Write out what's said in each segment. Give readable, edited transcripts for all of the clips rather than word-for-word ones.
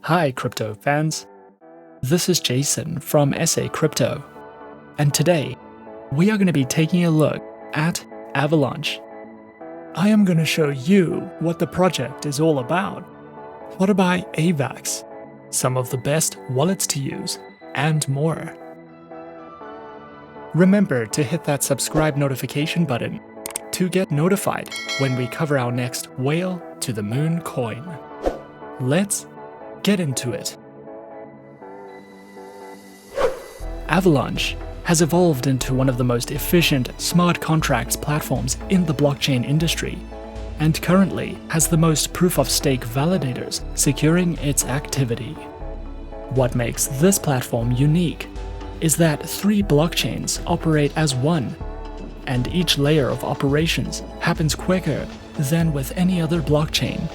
Hi crypto fans, this is Jason from SA Crypto, and today we are going to be taking a look at Avalanche. I am going to show you what the project is all about, what about AVAX, some of the best wallets to use, and more. Remember to hit that subscribe notification button to get notified when we cover our next whale to the moon coin. Let's get into it. Avalanche has evolved into one of the most efficient smart contracts platforms in the blockchain industry, and currently has the most proof-of-stake validators securing its activity. What makes this platform unique is that 3 blockchains operate as one, and each layer of operations happens quicker than with any other blockchain.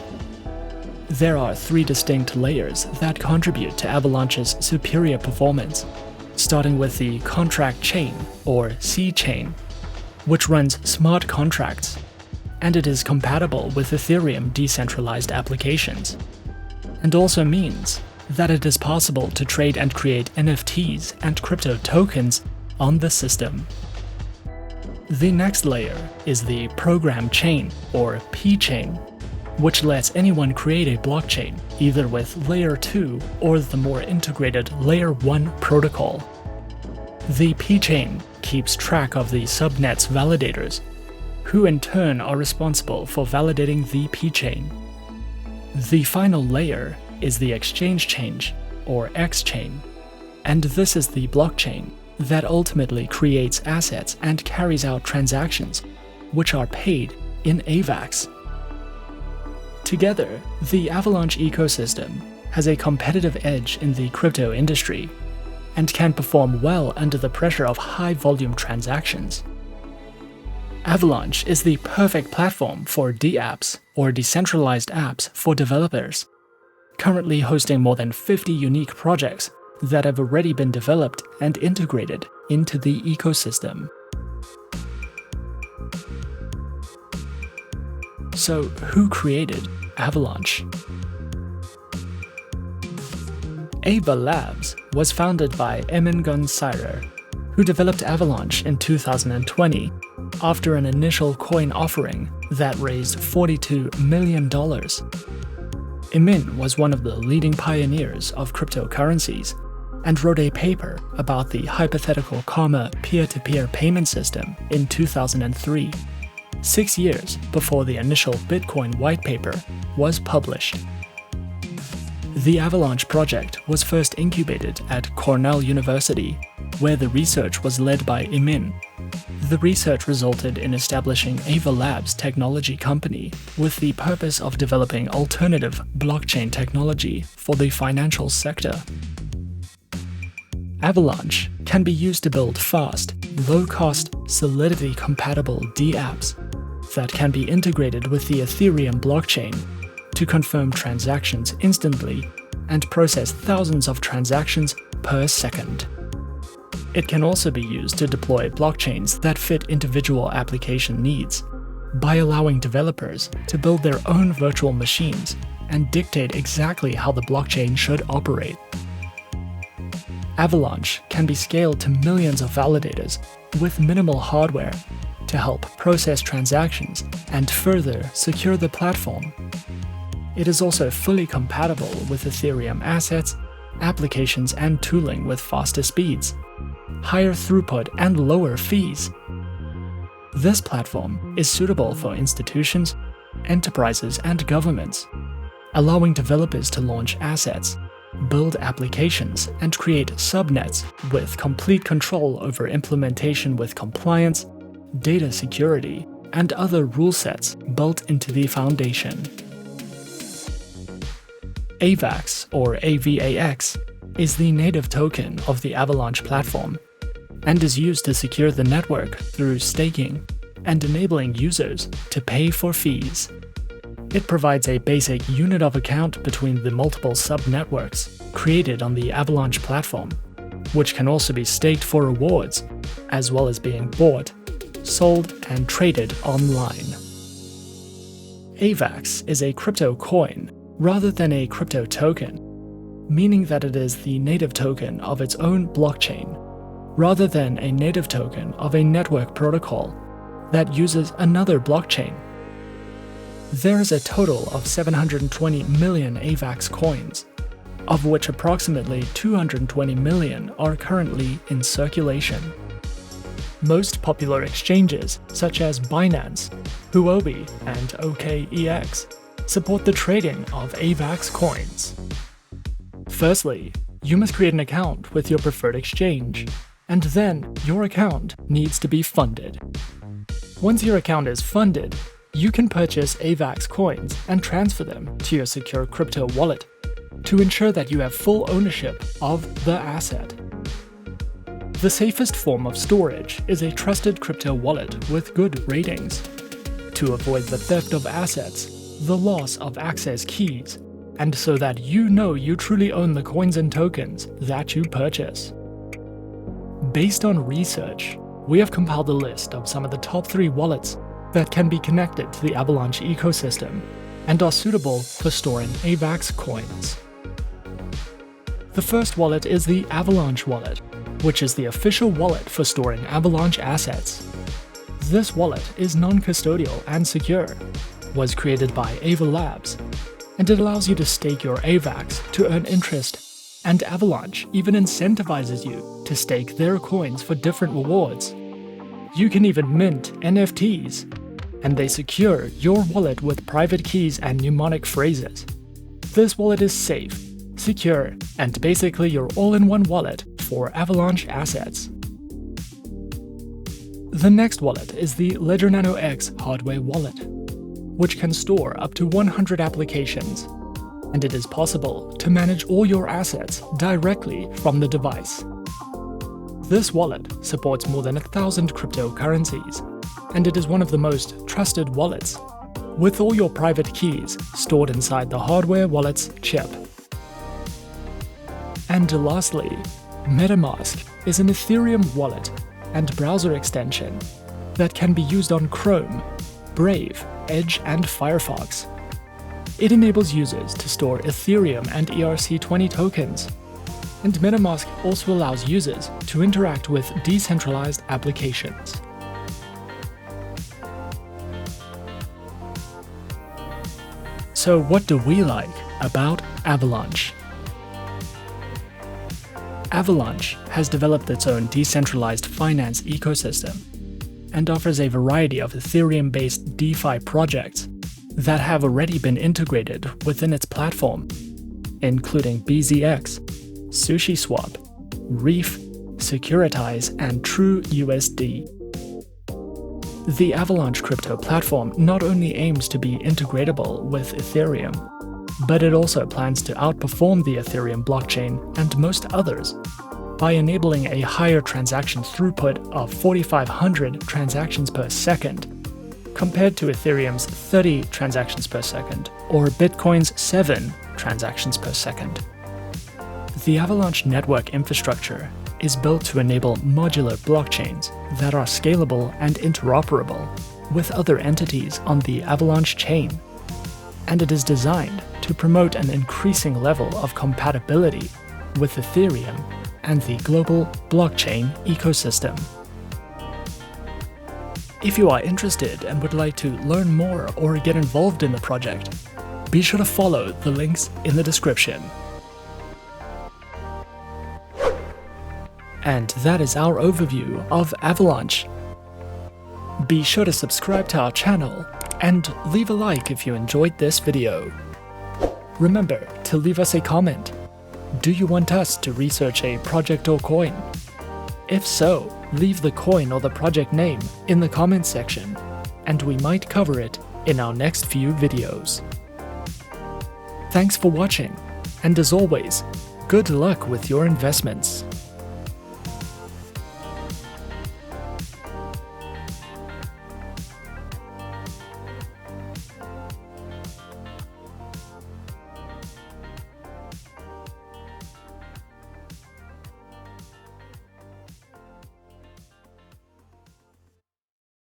There are 3 distinct layers that contribute to Avalanche's superior performance, starting with the contract chain, or C chain, which runs smart contracts, and it is compatible with Ethereum decentralized applications, and also means that it is possible to trade and create NFTs and crypto tokens on the system. The next layer is the program chain, or P chain, which lets anyone create a blockchain either with Layer 2 or the more integrated Layer 1 protocol. The P chain keeps track of the subnets validators, who in turn are responsible for validating the P chain. The final layer is the exchange chain, or X chain, and this is the blockchain that ultimately creates assets and carries out transactions, which are paid in AVAX. Together, the Avalanche ecosystem has a competitive edge in the crypto industry and can perform well under the pressure of high-volume transactions. Avalanche is the perfect platform for Dapps, or decentralized apps for developers, currently hosting more than 50 unique projects that have already been developed and integrated into the ecosystem. So, who created Avalanche? Ava Labs was founded by Emin Gunsirer, who developed Avalanche in 2020 after an initial coin offering that raised $42 million. Emin was one of the leading pioneers of cryptocurrencies and wrote a paper about the hypothetical Karma peer-to-peer payment system in 2003, 6 years before the initial Bitcoin white paper was published. The Avalanche project was first incubated at Cornell University, where the research was led by Emin. The research resulted in establishing Ava Labs technology company with the purpose of developing alternative blockchain technology for the financial sector. Avalanche can be used to build fast, low-cost, Solidity-compatible dApps that can be integrated with the Ethereum blockchain to confirm transactions instantly and process thousands of transactions per second. It can also be used to deploy blockchains that fit individual application needs, by allowing developers to build their own virtual machines and dictate exactly how the blockchain should operate. Avalanche can be scaled to millions of validators with minimal hardware to help process transactions and further secure the platform. It is also fully compatible with Ethereum assets, applications, and tooling with faster speeds, higher throughput, and lower fees. This platform is suitable for institutions, enterprises, and governments, allowing developers to launch assets, build applications, and create subnets with complete control over implementation with compliance, data security, and other rule sets built into the foundation. AVAX, or AVAX, is the native token of the Avalanche platform and is used to secure the network through staking and enabling users to pay for fees. It provides a basic unit of account between the multiple sub-networks created on the Avalanche platform, which can also be staked for rewards, as well as being bought, sold, and traded online. AVAX is a crypto coin rather than a crypto token, meaning that it is the native token of its own blockchain, rather than a native token of a network protocol that uses another blockchain. There is a total of 720 million AVAX coins, of which approximately 220 million are currently in circulation. Most popular exchanges, such as Binance, Huobi, and OKEX, support the trading of AVAX coins. Firstly, you must create an account with your preferred exchange, and then your account needs to be funded. Once your account is funded, you can purchase AVAX coins and transfer them to your secure crypto wallet to ensure that you have full ownership of the asset. The safest form of storage is a trusted crypto wallet with good ratings, to avoid the theft of assets, the loss of access keys, and so that you know you truly own the coins and tokens that you purchase. Based on research, we have compiled a list of some of the top 3 wallets that can be connected to the Avalanche ecosystem and are suitable for storing AVAX coins. The first wallet is the Avalanche wallet, which is the official wallet for storing Avalanche assets. This wallet is non-custodial and secure, was created by Ava Labs, and it allows you to stake your AVAX to earn interest, and Avalanche even incentivizes you to stake their coins for different rewards. You can even mint NFTs, and they secure your wallet with private keys and mnemonic phrases. This wallet is safe, secure, and basically your all-in-one wallet for Avalanche assets. The next wallet is the Ledger Nano X hardware wallet, which can store up to 100 applications, and it is possible to manage all your assets directly from the device. This wallet supports more than 1,000 cryptocurrencies, and it is one of the most trusted wallets, with all your private keys stored inside the hardware wallet's chip. And lastly, MetaMask is an Ethereum wallet and browser extension that can be used on Chrome, Brave, Edge, and Firefox. It enables users to store Ethereum and ERC20 tokens, and MetaMask also allows users to interact with decentralized applications. So what do we like about Avalanche? Avalanche has developed its own decentralized finance ecosystem and offers a variety of Ethereum-based DeFi projects that have already been integrated within its platform, including BZX, SushiSwap, Reef, Securitize, and TrueUSD. The Avalanche crypto platform not only aims to be integratable with Ethereum, but it also plans to outperform the Ethereum blockchain and most others by enabling a higher transaction throughput of 4,500 transactions per second, compared to Ethereum's 30 transactions per second or Bitcoin's 7 transactions per second. The Avalanche network infrastructure is built to enable modular blockchains that are scalable and interoperable with other entities on the Avalanche chain, and it is designed to promote an increasing level of compatibility with Ethereum and the global blockchain ecosystem. If you are interested and would like to learn more or get involved in the project, be sure to follow the links in the description. And that is our overview of Avalanche. Be sure to subscribe to our channel and leave a like if you enjoyed this video. Remember to leave us a comment. Do you want us to research a project or coin? If so, leave the coin or the project name in the comments section, and we might cover it in our next few videos. Thanks for watching, and as always, good luck with your investments.